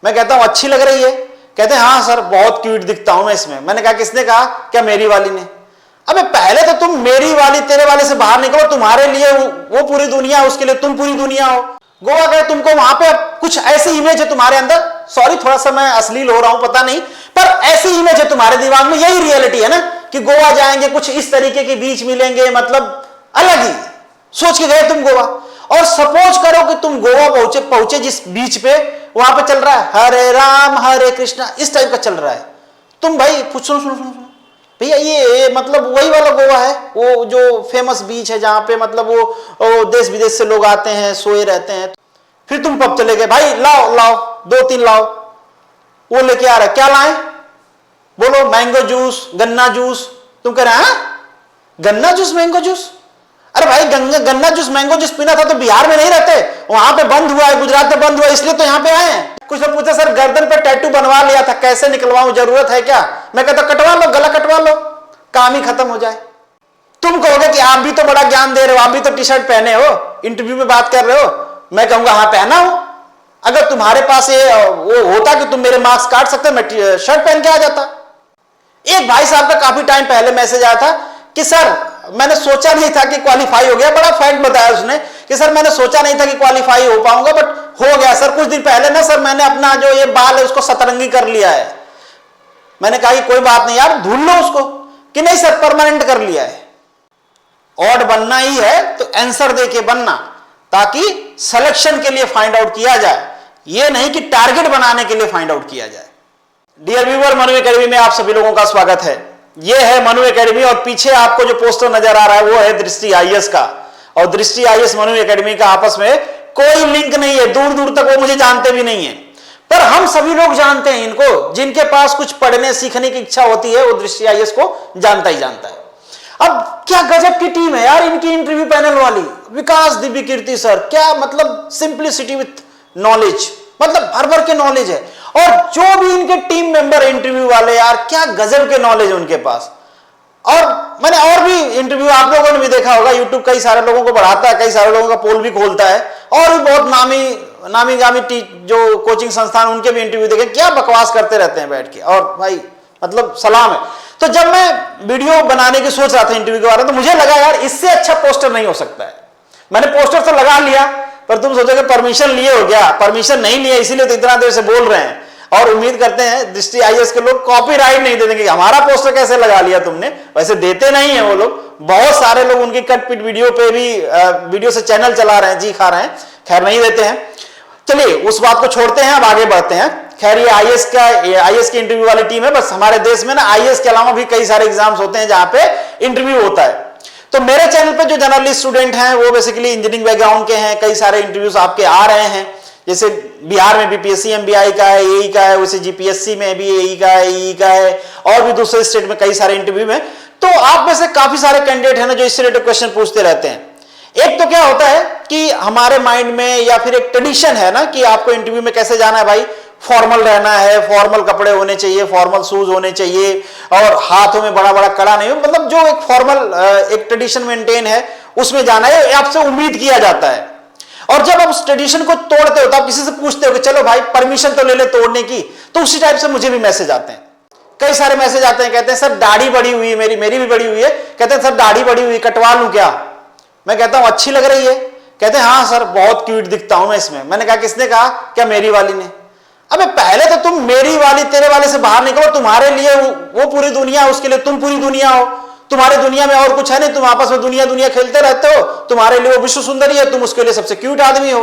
मैं कहता हूं अच्छी लग रही है, कहते हैं हाँ सर बहुत क्यूट दिखता हूं मैं इसमें। मैंने कहा किसने कहा? क्या मेरी वाली ने। अबे पहले तो तुम मेरी वाली तेरे वाले से बाहर निकलो, तुम्हारे लिए वो पूरी दुनिया, उसके लिए तुम पूरी दुनिया हो। गोवा गए, तुमको वहां पे कुछ ऐसी इमेज है तुम्हारे अंदर, सॉरी थोड़ा सा मैं अश्लील हो रहा हूं पता नहीं, पर ऐसी इमेज है तुम्हारे दिमाग में, यही रियलिटी है ना कि गोवा जाएंगे कुछ इस तरीके के बीच मिलेंगे, मतलब अलग ही सोच के गए तुम गोवा। और सपोज करो कि तुम गोवा पहुंचे जिस बीच पे, वहां पे चल रहा है हरे राम हरे कृष्णा, इस टाइप का चल रहा है। तुम भाई सुनो सुनो सुनो भैया, ये मतलब वही वाला गोवा है, वो जो फेमस बीच है जहां पे मतलब वो देश विदेश से लोग आते हैं, सोए रहते हैं। फिर तुम पब चले गए, भाई लाओ लाओ 2-3 लाओ, वो लेके आ रहा है, क्या लाए बोलो? मैंगो जूस, गन्ना जूस। तुम कह रहे हैं गन्ना जूस मैंगो जूस? अरे भाई गन्ना जूस मैंगो जूस पीना था तो बिहार में नहीं रहते, वहां पे बंद हुआ है, गुजरात में बंद हुआ है, इसलिए तो यहाँ पे आए हैं। कुछ लोग पूछे सर गर्दन पे टैटू बनवा लिया था, कैसे निकलवाऊं, जरूरत है क्या? मैं कहता कटवा लो, गला कटवा लो, काम ही खत्म हो जाए। तुम कहोगे कि आप भी तो बड़ा ज्ञान दे रहे हो, आप भी तो टी शर्ट पहने हो, इंटरव्यू में बात कर रहे हो। मैं कहूंगा हाँ पहना हो। अगर तुम्हारे पास ये वो होता कि तुम मेरे मार्क्स काट सकते, मैं शर्ट पहन के आ जाता। एक भाई साहब का काफी टाइम पहले मैसेज आया था कि सर मैंने सोचा नहीं था कि क्वालिफाई हो गया, बड़ा फैक्ट बताया उसने कि सर मैंने सोचा नहीं था कि क्वालिफाई हो पाऊंगा, बट हो गया सर। कुछ दिन पहले ना सर मैंने अपना जो ये बाल है उसको सतरंगी कर लिया है। मैंने कहा कि कोई बात नहीं यार, धुल लो उसको। कि नहीं सर परमानेंट कर लिया है। ऑड बनना ही है तो आंसर दे के बनना, ताकि सिलेक्शन के लिए फाइंड आउट किया जाए, यह नहीं कि टारगेट बनाने के लिए फाइंड आउट किया जाए। डियर व्यूअर, मनु एकेडमी में आप सभी लोगों का स्वागत है। यह है मनु एकेडमी और पीछे आपको जो पोस्टर नजर आ रहा है वो है दृष्टि आईएएस का। और दृष्टि आईएएस मनु एकेडमी का आपस में कोई लिंक नहीं है, दूर दूर तक वो मुझे जानते भी नहीं है, पर हम सभी लोग जानते हैं इनको। जिनके पास कुछ पढ़ने सीखने की इच्छा होती है वो दृष्टि आईएएस को जानता ही जानता है। अब क्या गजब की टीम है यार इनकी इंटरव्यू पैनल वाली। विकास दिव्य कीर्ति सर, क्या मतलब सिंप्लिसिटी विथ नॉलेज, मतलब भर भर के नॉलेज है। और जो भी इनके टीम मेंबर इंटरव्यू वाले यार, क्या गजब के नॉलेज है उनके पास। और मैंने और भी इंटरव्यू आप लोगों ने भी देखा होगा, यूट्यूब कई सारे लोगों को बढ़ाता है, कई सारे लोगों का पोल भी खोलता है, और भी बहुत नामी गामी जो कोचिंग संस्थान उनके भी इंटरव्यू देखे, क्या बकवास करते रहते हैं बैठ के। और भाई मतलब सलाम है। तो जब मैं वीडियो बनाने की सोच रहा था इंटरव्यू के बारे में, तो मुझे लगा यार इससे अच्छा पोस्टर नहीं हो सकता है। मैंने पोस्टर तो लगा लिया, पर तुम सोचोगे परमिशन लिए हो गया, परमिशन नहीं लिया, इसीलिए तो इतना देर से बोल रहे हैं। और उम्मीद करते हैं दृष्टि आईएएस के लोग कॉपीराइट नहीं दे देंगे, हमारा पोस्टर कैसे लगा लिया तुमने। वैसे देते नहीं है वो लोग, बहुत सारे लोग उनकी कट पिट वीडियो पे भी वीडियो से चैनल चला रहे हैं, जी खा रहे हैं, खैर नहीं देते हैं। चलिए उस बात को छोड़ते हैं, अब आगे बढ़ते हैं। खैर ये आईएएस की इंटरव्यू वाली टीम है। बस हमारे देश में ना आईएएस के अलावा भी कई सारे एग्जाम्स होते हैं जहां पे इंटरव्यू होता है। तो मेरे चैनल पे जो जर्नलिस्ट स्टूडेंट हैं वो बेसिकली इंजीनियरिंग बैकग्राउंड के हैं, कई सारे इंटरव्यूज आपके आ रहे हैं। जैसे बिहार में बीपीएससी एमबीआई का है, एई का है, वैसे जीपीएससी में भी एई का है, ईई का है, और भी दूसरे स्टेट में कई सारे इंटरव्यू में। तो आप में से काफी सारे कैंडिडेट हैं ना जो इस रिलेटेड क्वेश्चन पूछते रहते हैं। एक तो क्या होता है कि हमारे माइंड में या फिर एक ट्रेडिशन है ना कि आपको इंटरव्यू में कैसे जाना है भाई, फॉर्मल रहना है, फॉर्मल कपड़े होने चाहिए, फॉर्मल शूज होने चाहिए, और हाथों में बड़ा बड़ा कड़ा नहीं हो, मतलब जो एक फॉर्मल एक ट्रेडिशन मेंटेन है उसमें जाना है, आपसे उम्मीद किया जाता है। और जब आप उस ट्रेडिशन को तोड़ते हो तो आप किसी से पूछते हो कि चलो भाई परमिशन तो ले ले तोड़ने की, तो उसी टाइप से मुझे भी मैसेज आते हैं, कई सारे मैसेज आते हैं। कहते हैं सर दाढ़ी बड़ी हुई है, मेरी भी बड़ी हुई है, कहते हैं सर दाढ़ी बड़ी हुई, कटवा लूं क्या? मैं कहता हूं अच्छी लग रही है, कहते हैं हाँ सर बहुत क्यूट दिखता हूं मैं इसमें। मैंने कहा किसने कहा? क्या मेरी वाली ने। अबे पहले तो तुम मेरी वाली तेरे वाले से बाहर निकलो, तुम्हारे लिए वो पूरी दुनिया, उसके लिए तुम पूरी दुनिया हो। तुम्हारी दुनिया में और कुछ है नहीं, तुम आपस में दुनिया दुनिया खेलते रहते हो, तुम्हारे लिए वो विश्व सुंदरी है, तुम उसके लिए सबसे क्यूट आदमी हो।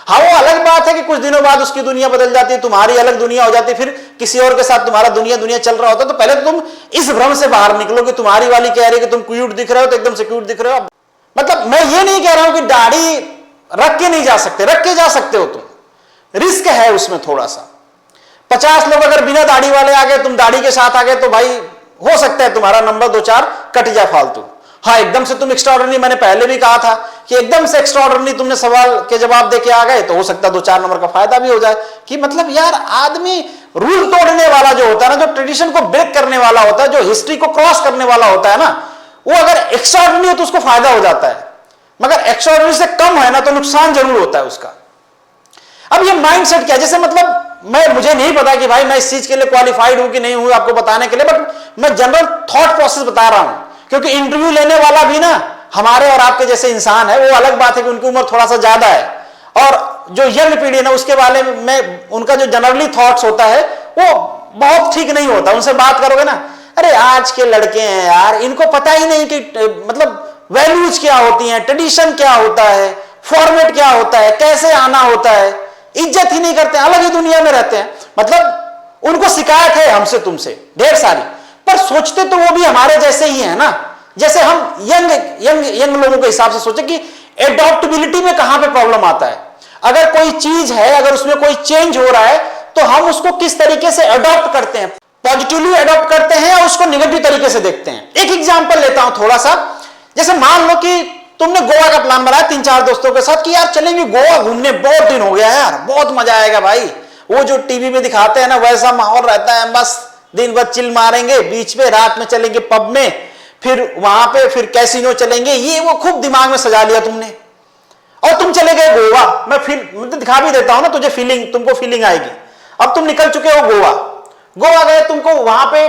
हाँ वो अलग बात है कि कुछ दिनों बाद उसकी दुनिया बदल जाती है, तुम्हारी अलग दुनिया हो जाती है, फिर किसी और के साथ तुम्हारा दुनिया चल रहा होता है। तो पहले तो तुम इस भ्रम से बाहर निकलो कि तुम्हारी वाली कह रही है कि तुम क्यूट दिख रहे हो तो एकदम से क्यूट दिख रहे हो। मतलब मैं ये नहीं कह रहा हूं कि दाढ़ी रख के नहीं जा सकते, रख के जा सकते हो तुम, रिस्क है उसमें थोड़ा सा। 50 लोग अगर बिना दाढ़ी वाले आ गए, तुम दाढ़ी के साथ आ गए, तो भाई हो सकता है तुम्हारा नंबर 2-4 कट जाए फालतू। हाँ एकदम से तुम एक्स्ट्राऑर्डिनरी, मैंने पहले भी कहा था कि एकदम से एक्स्ट्राऑर्डिनरी तुमने सवाल के जवाब देके आ गए तो हो सकता है 2-4 नंबर का फायदा भी हो जाए। कि मतलब यार आदमी रूल तोड़ने वाला जो होता है ना, जो ट्रेडिशन को ब्रेक करने वाला होता है, जो हिस्ट्री को क्रॉस करने वाला होता है ना, वो अगर एक्स्ट्राऑर्डिनरी हो तो उसको फायदा हो जाता है, मगर एक्स्ट्राऑर्डिनरी से कम है ना तो नुकसान जरूर होता है उसका। अब ये माइंडसेट क्या है, जैसे मतलब मुझे नहीं पता कि भाई मैं इस चीज के लिए क्वालिफाइड हूं कि नहीं हूं आपको बताने के लिए, बट मैं जनरल थॉट प्रोसेस बता रहा हूं, क्योंकि इंटरव्यू लेने वाला भी ना हमारे और आपके जैसे इंसान है। वो अलग बात है कि उनकी उम्र थोड़ा सा ज्यादा है, और जो यंग पीढ़ी है ना उसके बारे में उनका जो जनरली थॉट्स होता है वो बहुत ठीक नहीं होता। उनसे बात करोगे ना, अरे आज के लड़के हैं यार, इनको पता ही नहीं कि मतलब वैल्यूज क्या होती हैं, ट्रेडिशन क्या होता है, फॉर्मेट क्या होता है, कैसे आना होता है, इज्जत ही नहीं करते, अलग ही दुनिया में रहते हैं। मतलब उनको शिकायत है हमसे तुमसे ढेर सारी, पर सोचते तो वो भी हमारे जैसे ही है ना। जैसे हम यंग यंग यंग लोगों के हिसाब से सोचे कि एडॉप्टेबिलिटी में कहां पे प्रॉब्लम आता है। अगर कोई चीज है, अगर उसमें कोई चेंज हो रहा है तो हम उसको किस तरीके से अडॉप्ट करते हैं, पॉजिटिवली अडॉप्ट करते हैं या उसको नेगेटिव तरीके से देखते हैं। एक एग्जांपल लेता हूं थोड़ा सा, जैसे मान लो कि तुमने गोवा का प्लान बनाया 3-4 दोस्तों के साथ कि यार चलेंगे गोवा घूमने, बहुत दिन हो गया है यार, बहुत मजा आएगा भाई। वो जो टीवी में दिखाते हैं ना वैसा माहौल रहता है, बस दिन भर चिल मारेंगे, बीच में रात में चलेंगे पब में, फिर वहां पे फिर कैसीनो चलेंगे, ये वो खूब दिमाग में सजा लिया तुमने और तुम चले गए गोवा। मैं दिखा भी देता हूं ना तुझे, फीलिंग, तुमको फीलिंग आएगी। अब तुम निकल चुके हो गोवा, गोवा गए, तुमको वहां पे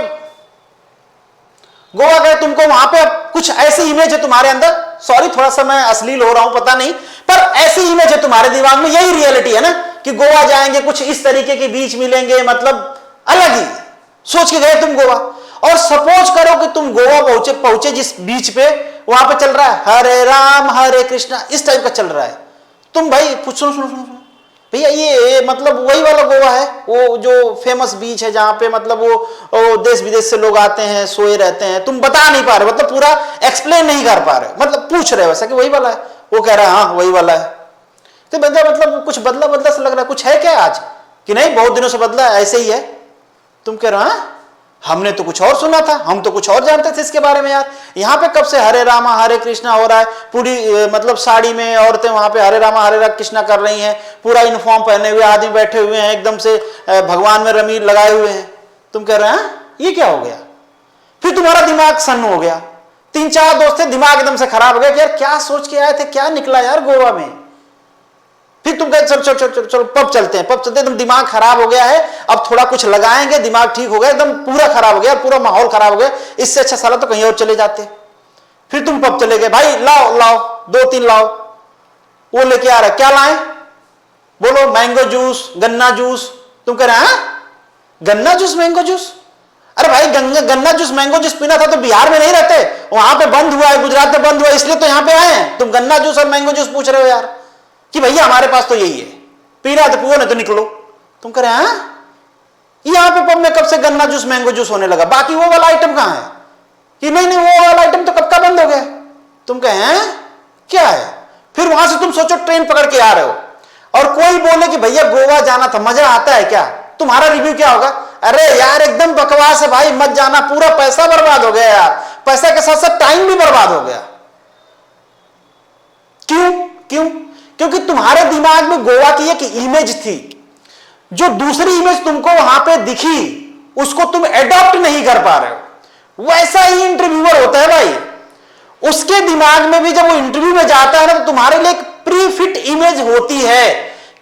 गोवा गए, तुमको वहां पे कुछ ऐसी इमेज है तुम्हारे अंदर, सॉरी थोड़ा सा मैं अश्लील हो रहा हूं पता नहीं, पर ऐसी इमेज है तुम्हारे दिमाग में, यही रियलिटी है ना कि गोवा जाएंगे, कुछ इस तरीके के बीच मिलेंगे, मतलब अलग ही सोच के गए तुम गोवा। और सपोज करो कि तुम गोवा पहुंचे जिस बीच पे, वहां पे चल रहा है हरे राम हरे कृष्णा, इस टाइप का चल रहा है। तुम भाई सुनो सुनो सुनो भैया, ये मतलब वही वाला गोवा है, वो जो फेमस बीच है जहां पे मतलब वो देश विदेश से लोग आते हैं, सोए रहते हैं। तुम बता नहीं पा रहे, मतलब पूरा एक्सप्लेन नहीं कर पा रहे, मतलब पूछ रहे हो वैसा कि वही वाला है। वो कह रहा है हाँ वही वाला है। तो बंदा मतलब कुछ बदला बदला सा लग रहा है, कुछ है क्या आज कि नहीं बहुत दिनों से बदला है, ऐसे ही है। तुम कह रहे हो हमने तो कुछ और सुना था, हम तो कुछ और जानते थे इसके बारे में यार। यहाँ पे कब से हरे रामा हरे कृष्णा हो रहा है, पूरी मतलब साड़ी में औरतें वहां पे हरे रामा हरे कृष्णा कर रही हैं, पूरा यूनिफॉर्म पहने हुए आदमी बैठे हुए हैं, एकदम से भगवान में रमी लगाए हुए हैं। तुम कह रहे हैं ये क्या हो गया? फिर तुम्हारा दिमाग सन्न हो गया। 3-4 दोस्त थे, दिमाग एकदम से खराब हो गया कि यार क्या सोच के आए थे, क्या निकला यार गोवा में। फिर तुम कहते चलो चलो चलो चलो पब चलते हैं, पब चलते हैं, एकदम दिमाग खराब हो गया है, अब थोड़ा कुछ लगाएंगे, दिमाग ठीक हो गया, एकदम पूरा खराब हो गया, पूरा माहौल खराब हो गया, इससे अच्छा साला तो कहीं और चले जाते। फिर तुम पब चले गए, भाई लाओ लाओ 2-3 लाओ, वो लेके आ रहा है, क्या लाए बोलो, मैंगो जूस, गन्ना जूस। तुम कह रहे हैं गन्ना जूस मैंगो जूस? अरे भाई गन्ना जूस मैंगो जूस पीना था तो बिहार में नहीं रहते, वहां पे बंद हुआ है, गुजरात में बंद हुआ, इसलिए तो यहां पे आए हैं। तुम गन्ना जूस और मैंगो जूस पूछ रहे हो यार कि भैया हमारे पास तो यही है, पीना तो पियो नहीं तो निकलो। तुम कह रहे हैं यहां पे पब में कब से गन्ना जूस मैंगो जूस होने लगा, बाकी वो वाला आइटम कहां है? कि नहीं नहीं वो वाला आइटम तो कब का बंद हो गया। तुम कहे क्या है? फिर वहां से तुम सोचो ट्रेन पकड़ के आ रहे हो और कोई बोले कि भैया गोवा जाना था, मजा आता है क्या? तुम्हारा रिव्यू क्या होगा? अरे यार एकदम बकवास है भाई, मत जाना, पूरा पैसा बर्बाद हो गया यार, पैसा के साथ साथ टाइम भी बर्बाद हो गया। क्यों क्यों? क्योंकि तुम्हारे दिमाग में गोवा की एक इमेज थी, जो दूसरी इमेज तुमको वहां पे दिखी उसको तुम एडॉप्ट नहीं कर पा रहे हो। वैसा ही इंटरव्यूअर होता है भाई, उसके दिमाग में भी जब वो इंटरव्यू में जाता है ना तो तुम्हारे लिए एक प्री फिट इमेज होती है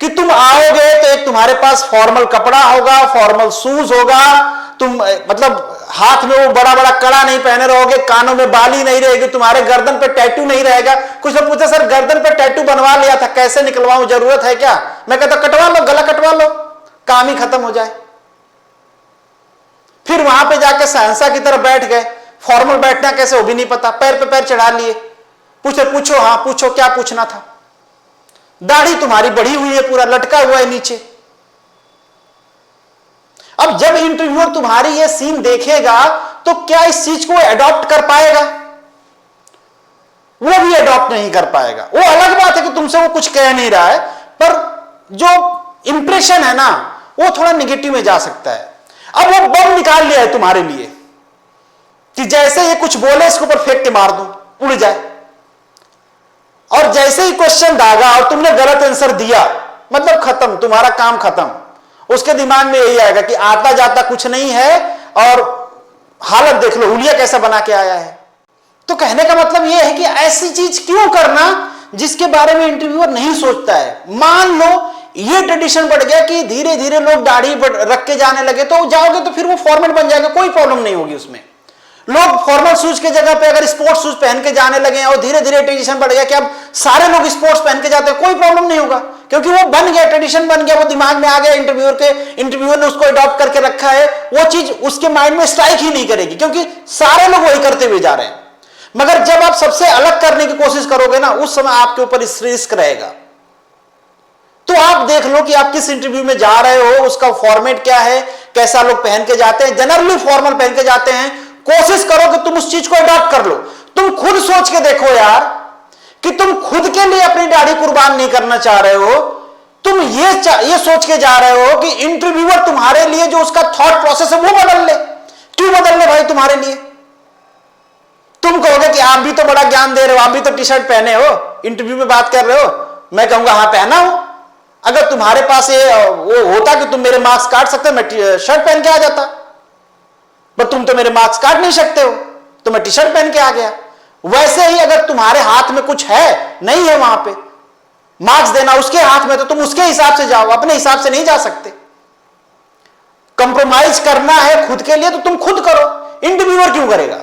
कि तुम आओगे तो एक तुम्हारे पास फॉर्मल कपड़ा होगा, फॉर्मल शूज होगा, तुम मतलब हाथ में वो बड़ा बड़ा कड़ा नहीं पहने रहोगे, कानों में बाली नहीं रहेगी, तुम्हारे गर्दन पे टैटू नहीं रहेगा। कुछ लोग पूछे सर गर्दन पे टैटू बनवा लिया था, कैसे निकलवाऊं, जरूरत है क्या? मैं कहता कटवा लो, गला कटवा लो, काम ही खत्म हो जाए। फिर वहां पे जाके सहंसा की तरह बैठ गए, फॉर्मल बैठना कैसे वो भी नहीं पता, पैर पे पैर चढ़ा लिए, पूछो हाँ पूछो क्या पूछना था। दाढ़ी तुम्हारी बढ़ी हुई है, पूरा लटका हुआ है नीचे। अब जब इंटरव्यूअर तुम्हारी ये सीन देखेगा तो क्या इस चीज को एडॉप्ट कर पाएगा? वो भी एडॉप्ट नहीं कर पाएगा। वो अलग बात है कि तुमसे वो कुछ कह नहीं रहा है, पर जो इंप्रेशन है ना वो थोड़ा निगेटिव में जा सकता है। अब वो बम निकाल लिया है तुम्हारे लिए कि जैसे ये कुछ बोले इसके ऊपर फेंक के मार दूं, उड़ जाए। और जैसे ही क्वेश्चन दागा और तुमने गलत आंसर दिया, मतलब खत्म, तुम्हारा काम खत्म। उसके दिमाग में यही आएगा कि आता जाता कुछ नहीं है और हालत देख लो, हुलिया कैसा बना के आया है। तो कहने का मतलब यह है कि ऐसी चीज क्यों करना जिसके बारे में इंटरव्यूअर नहीं सोचता है। मान लो ये ट्रेडिशन बढ़ गया कि धीरे धीरे लोग दाढ़ी रख के जाने लगे, तो जाओगे तो फिर वो फॉर्मल बन जाएगा, कोई प्रॉब्लम नहीं होगी उसमें। लोग फॉर्मल शूज की जगह पे अगर स्पोर्ट्स शूज पहन के जाने लगे और धीरे धीरे ट्रेडिशन बढ़ गया कि अब सारे लोग स्पोर्ट्स पहन के जाते हैं, कोई प्रॉब्लम नहीं होगा, क्योंकि वो बन गया, ट्रेडिशन बन गया, वो दिमाग में आ गया, इंटरव्यूअर ने उसको अडॉप्ट करके रखा है, वो चीज उसके माइंड में स्ट्राइक ही नहीं करेगी, क्योंकि सारे लोग वही करते हुए जा रहे हैं। मगर जब आप सबसे अलग करने की कोशिश करोगे ना, उस समय आपके ऊपर रिस्क रहेगा। तो आप देख लो कि आप किस इंटरव्यू में जा रहे हो, उसका फॉर्मेट क्या है, कैसा लोग पहन के जाते हैं, जनरली फॉर्मल पहन के जाते हैं। कोशिश करो कि तुम उस चीज को अडॉप्ट कर लो। तुम खुद सोच के देखो यार कि तुम खुद के लिए अपनी दाढ़ी कुर्बान नहीं करना चाह रहे हो, तुम ये सोच के जा रहे हो कि इंटरव्यूअर तुम्हारे लिए जो उसका थॉट प्रोसेस है वो बदल ले। क्यों बदल ले भाई तुम्हारे लिए? तुम कहोगे कि आप भी तो बड़ा ज्ञान दे रहे हो, आप भी तो टी शर्ट पहने हो, इंटरव्यू में बात कर रहे हो। मैं कहूंगा हाँ पहना हो। अगर तुम्हारे पास ये वो होता कि तुम मेरे मार्क्स काट सकते, मैं शर्ट पहन के आ जाता, पर तुम तो मेरे मार्क्स काट नहीं सकते हो, तो मैं टी शर्ट पहन के आ गया। वैसे ही अगर तुम्हारे हाथ में कुछ है, नहीं है वहां पे मार्क्स देना उसके हाथ में, तो तुम उसके हिसाब से जाओ, अपने हिसाब से नहीं जा सकते। कंप्रोमाइज करना है खुद के लिए तो तुम खुद करो, इंटरव्यूअर क्यों करेगा?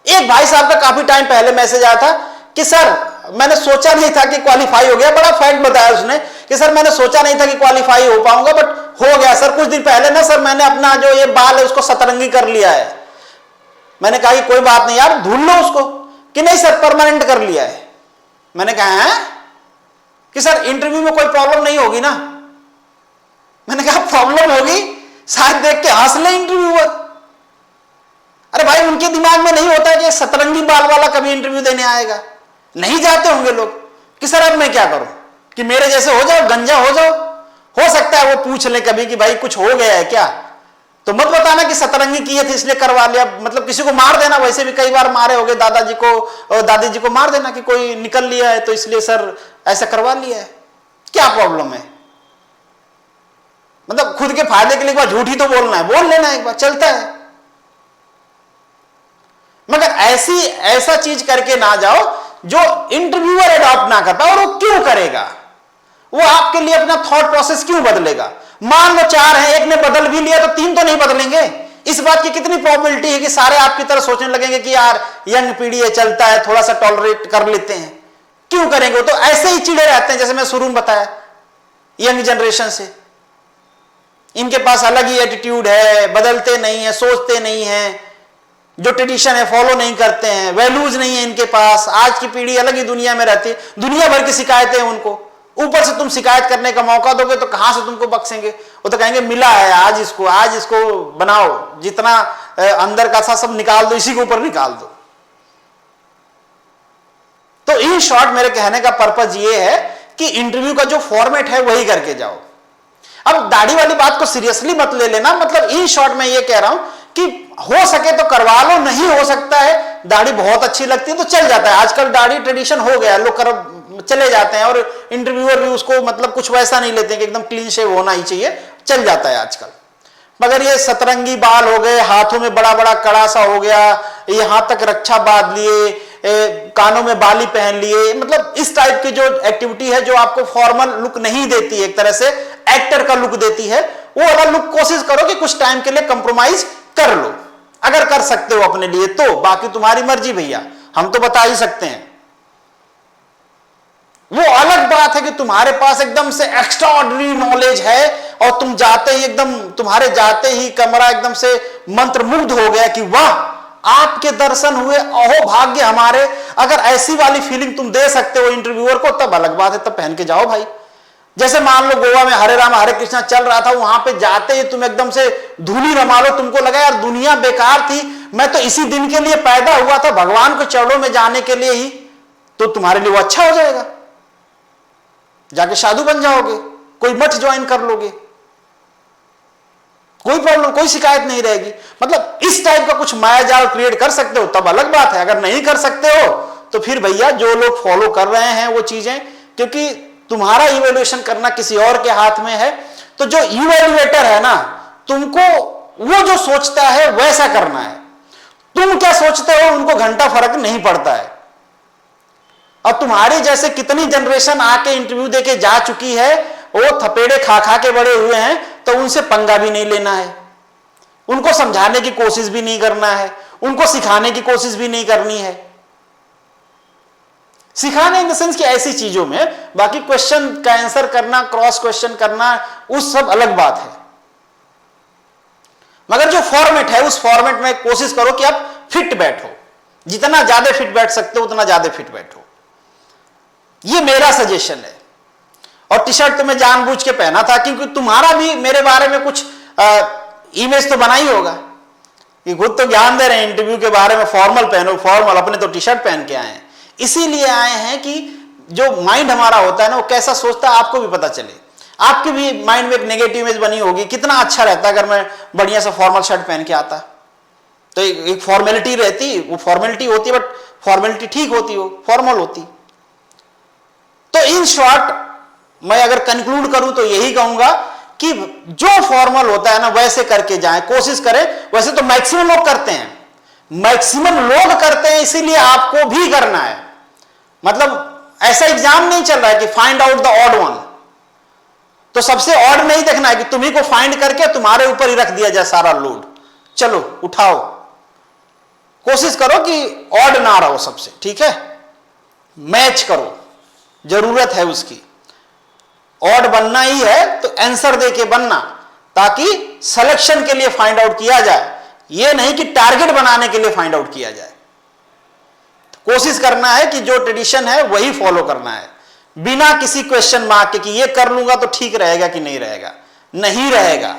एक भाई साहब का काफी टाइम पहले मैसेज आया था कि सर मैंने सोचा नहीं था कि क्वालिफाई हो गया। बड़ा फैक्ट बताया उसने कि सर मैंने सोचा नहीं था कि क्वालिफाई हो पाऊंगा, बट हो गया सर। कुछ दिन पहले ना सर मैंने अपना जो ये बाल है उसको सतरंगी कर लिया है। मैंने कहा कि कोई बात नहीं यार, धुल लो उसको। कि नहीं सर परमानेंट कर लिया है। मैंने कहा है कि सर इंटरव्यू में कोई प्रॉब्लम नहीं होगी ना? मैंने कहा प्रॉब्लम होगी, शायद देख के हंस ले इंटरव्यूअर। अरे भाई उनके दिमाग में नहीं होता है कि सतरंगी बाल वाला कभी इंटरव्यू देने आएगा। नहीं जाते होंगे लोग कि सर अब मैं क्या करूं कि मेरे जैसे हो जाओ, गंजा हो जाओ। हो सकता है वो पूछ ले कभी कि भाई कुछ हो गया है क्या, तो मत बताना कि सतरंगी की थी इसलिए करवा लिया। मतलब किसी को मार देना, वैसे भी कई बार मारे होगे दादाजी को और दादी जी को मार देना कि कोई निकल लिया है तो इसलिए सर ऐसा करवा लिया है। क्या प्रॉब्लम है? मतलब खुद के फायदे के लिए एक बार झूठ ही तो बोलना है, बोल लेना एक बार, चलता है। मगर ऐसा चीज करके ना जाओ जो इंटरव्यूअर अडॉप्ट ना कर पाए। और वो क्यों करेगा? वो आपके लिए अपना थॉट प्रोसेस क्यों बदलेगा? मान लो 4 हैं, एक ने बदल भी लिया तो 3 तो नहीं बदलेंगे। इस बात की कितनी प्रोबेबिलिटी है कि सारे आपकी तरह सोचने लगेंगे कि यार यंग पीढ़ी है, चलता है, थोड़ा सा टॉलरेट कर लेते हैं। क्यों करेंगे? तो ऐसे ही चिड़े रहते हैं, जैसे मैं शुरू में बताया, यंग जनरेशन से। इनके पास अलग ही एटीट्यूड है, बदलते नहीं है, सोचते नहीं है, जो ट्रेडिशन है फॉलो नहीं करते हैं, वैल्यूज नहीं है इनके पास। आज की पीढ़ी अलग ही दुनिया में रहती है, दुनिया भर की शिकायतें हैं उनको। ऊपर से तुम शिकायत करने का मौका दोगे तो कहां से तुमको बख्शेंगे? वो तो कहेंगे मिला है आज इसको बनाओ, जितना अंदर का था सब निकाल दो, इसी के ऊपर निकाल दो। तो इन शॉर्ट मेरे कहने का पर्पज ये है कि इंटरव्यू का जो फॉर्मेट है वही करके जाओ। अब दाढ़ी वाली बात को सीरियसली मत ले लेना। मतलब इन शॉर्ट मैं ये कह रहा हूं कि हो सके तो करवा लो, नहीं हो सकता है, दाढ़ी बहुत अच्छी लगती है तो चल जाता है। आजकल दाढ़ी ट्रेडिशन हो गया, लोग चले जाते हैं, और इंटरव्यूअर भी उसको मतलब कुछ वैसा नहीं लेते कि एकदम क्लीन शेव होना ही चाहिए, चल जाता है आजकल। मगर ये सतरंगी बाल हो गए, हाथों में बड़ा बड़ा कड़ा सा हो गया, यहां तक रक्षा बांध लिए, कानों में बाली पहन लिए, मतलब इस टाइप की जो एक्टिविटी है जो आपको फॉर्मल लुक नहीं देती, एक तरह से एक्टर का लुक देती है, वो वाला लुक कोशिश करो कि कुछ टाइम के लिए कंप्रोमाइज कर लो, अगर कर सकते हो अपने लिए तो। बाकी तुम्हारी मर्जी भैया, हम तो बता ही सकते हैं। वो अलग बात है कि तुम्हारे पास एकदम से एक्स्ट्राऑर्डिनरी नॉलेज है और तुम जाते ही एकदम, तुम्हारे जाते ही कमरा एकदम से मंत्रमुग्ध हो गया कि वाह आपके दर्शन हुए, अहो भाग्य हमारे। अगर ऐसी वाली फीलिंग तुम दे सकते हो इंटरव्यूअर को, तब अलग बात है, तब पहन के जाओ भाई। जैसे मान लो गोवा में हरे राम हरे कृष्णा चल रहा था, वहां पे जाते ही तुम एकदम से धूली रमा लो, तुमको लगा यार दुनिया बेकार थी, मैं तो इसी दिन के लिए पैदा हुआ था, भगवान के चरणों में जाने के लिए ही, तो तुम्हारे लिए वो अच्छा हो जाएगा। जाके साधु बन जाओगे, कोई मठ ज्वाइन कर लोगे, कोई प्रॉब्लम, कोई शिकायत नहीं रहेगी। मतलब इस टाइप का कुछ माया जाल क्रिएट कर सकते हो तब अलग बात है। अगर नहीं कर सकते हो तो फिर भैया जो लोग फॉलो कर रहे हैं वो चीजें, क्योंकि तुम्हारा इवैल्यूएशन करना किसी और के हाथ में है, तो जो इवैल्यूएटर है ना, तुमको वो जो सोचता है वैसा करना है। तुम क्या सोचते हो उनको घंटा फर्क नहीं पड़ता है। और तुम्हारी जैसे कितनी जनरेशन आके इंटरव्यू देके जा चुकी है, वो थपेड़े खा खा के बड़े हुए हैं, तो उनसे पंगा भी नहीं लेना है, उनको समझाने की कोशिश भी नहीं करना है, उनको सिखाने की कोशिश भी नहीं करनी है। सिखाने इन द सेंस कि ऐसी चीजों में, बाकी क्वेश्चन का आंसर करना, क्रॉस क्वेश्चन करना, उस सब अलग बात है। मगर जो फॉर्मेट है, उस फॉर्मेट में कोशिश करो कि आप फिट बैठो, जितना ज्यादा फिट बैठ सकते हो उतना ज्यादा फिट बैठो। ये मेरा सजेशन है। और टी शर्ट तो मैं जानबूझ के पहना था क्योंकि तुम्हारा भी मेरे बारे में कुछ इमेज तो बना ही होगा कि खुद तो ज्ञान दे रहे हैं इंटरव्यू के बारे में, फॉर्मल पहनो, फॉर्मल, अपने तो टी शर्ट पहन के आए हैं। इसीलिए आए हैं कि जो माइंड हमारा होता है ना, वो कैसा सोचता है आपको भी पता चले। आपके भी माइंड में एक नेगेटिव इमेज बनी होगी, कितना अच्छा रहता अगर मैं बढ़िया सा फॉर्मल शर्ट पहन के आता। तो एक फॉर्मेलिटी रहती, वो फॉर्मेलिटी होती, बट फॉर्मेलिटी ठीक होती, वो फॉर्मल होती। तो इन शॉर्ट मैं अगर कंक्लूड करूं तो यही कहूंगा कि जो फॉर्मल होता है ना वैसे करके जाएं, कोशिश करें। वैसे तो मैक्सिमम लोग करते हैं, मैक्सिमम लोग करते हैं, इसीलिए आपको भी करना है। मतलब ऐसा एग्जाम नहीं चल रहा है कि find out the odd one, तो सबसे ऑड नहीं देखना है कि तुम्ही को फाइंड करके तुम्हारे ऊपर ही रख दिया जाए सारा लोड। चलो उठाओ, कोशिश करो कि ऑड ना रहो सबसे, ठीक है, मैच करो, जरूरत है उसकी। ऑड बनना ही है तो आंसर देके बनना, ताकि सिलेक्शन के लिए फाइंड आउट किया जाए, यह नहीं कि टारगेट बनाने के लिए फाइंड आउट किया जाए। तो कोशिश करना है कि जो ट्रेडिशन है वही फॉलो करना है, बिना किसी क्वेश्चन मार्क के कि ये कर लूंगा तो ठीक रहेगा कि नहीं रहेगा। नहीं रहेगा,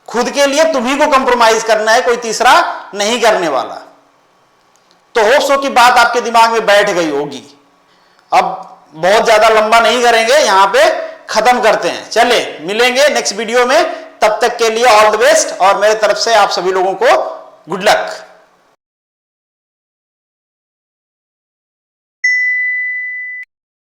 खुद के लिए तुम्ही को कंप्रोमाइज करना है, कोई तीसरा नहीं करने वाला। तो होप्स हो कि बात आपके दिमाग में बैठ गई होगी। अब बहुत ज्यादा लंबा नहीं करेंगे, यहां पे खत्म करते हैं। चले मिलेंगे नेक्स्ट वीडियो में, तब तक के लिए ऑल द बेस्ट, और मेरे तरफ से आप सभी लोगों को गुड लक।